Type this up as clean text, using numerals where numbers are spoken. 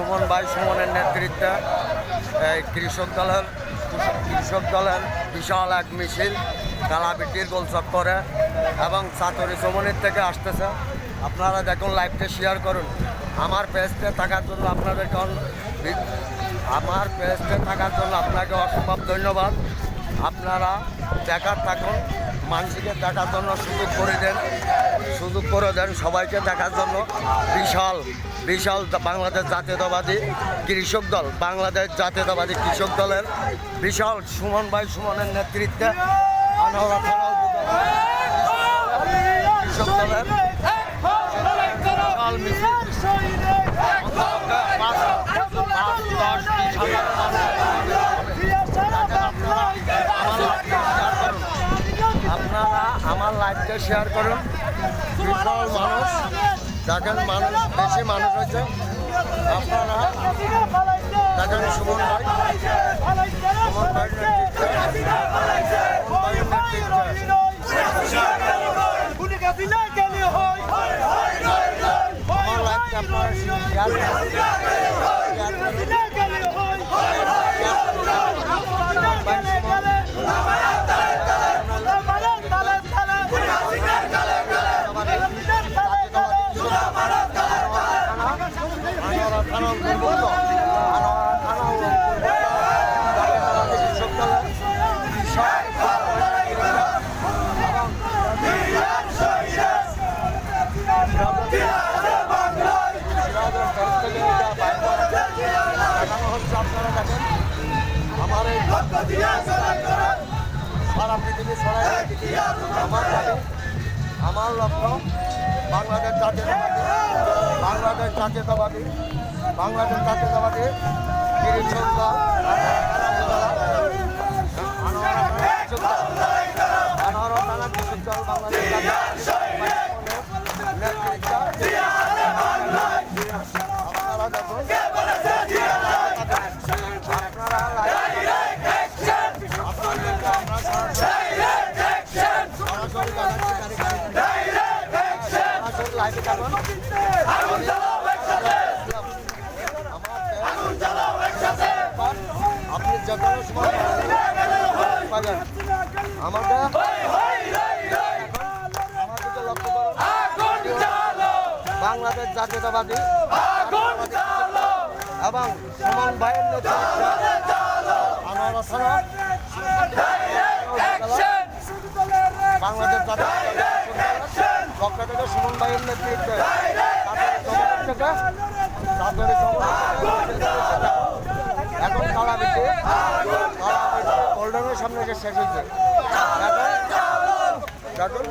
সুমন ভাই সুমনের নেতৃত্বে এই কৃষক দলের বিশাল এক মিছিল কালাবিটির গোল চত্বরে এবং চাতুরি চৌমনির থেকে আসতেছে। আপনারা দেখুন, লাইভটা শেয়ার করুন। আমার পেজে থাকার জন্য আপনাকে অসম্ভব ধন্যবাদ। আপনারা দেখার থাকুন, মানুষকে দেখার জন্য সুযোগ করে দেন সবাইকে দেখার জন্য। বিশাল বাংলাদেশ জাতীয়তাবাদী কৃষক দলের বিশাল সুমন ভাই সুমনের নেতৃত্বে আনোয়ারা থানা কৃষক দলের বিশাল মিছিল। আপনারা আমার লাইভটা শেয়ার করুন। বিশাল মানুষ দেখেন, বেশি মানুষ হয়েছে। আপনারা দেখেন সুমন ভাই আমার লাইভটা আপনারা শেয়ার আপনারা দেখেন। আমার এই সারা পৃথিবী আমার লক্ষ্য বাংলাদেশ জাতীয়তাবাদী কৃষক দল আনোয়ারা থানা কৃষক দল বাংলাদেশ আপনি যত সময় পাবেন আমাকে লক্ষ্য করুন। বাংলাদেশ জাতীয়তাবাদী এবং সুমন ভাইয়ের নেতৃত্বে আনোয়ারা থানা বাংলাদেশ পক্ষ থেকে সুমন ভাইয়ের নেতৃত্বে এখন কালাবিটি গোল্ডেনের সামনে এসে শেষ হয়েছে। দেখুন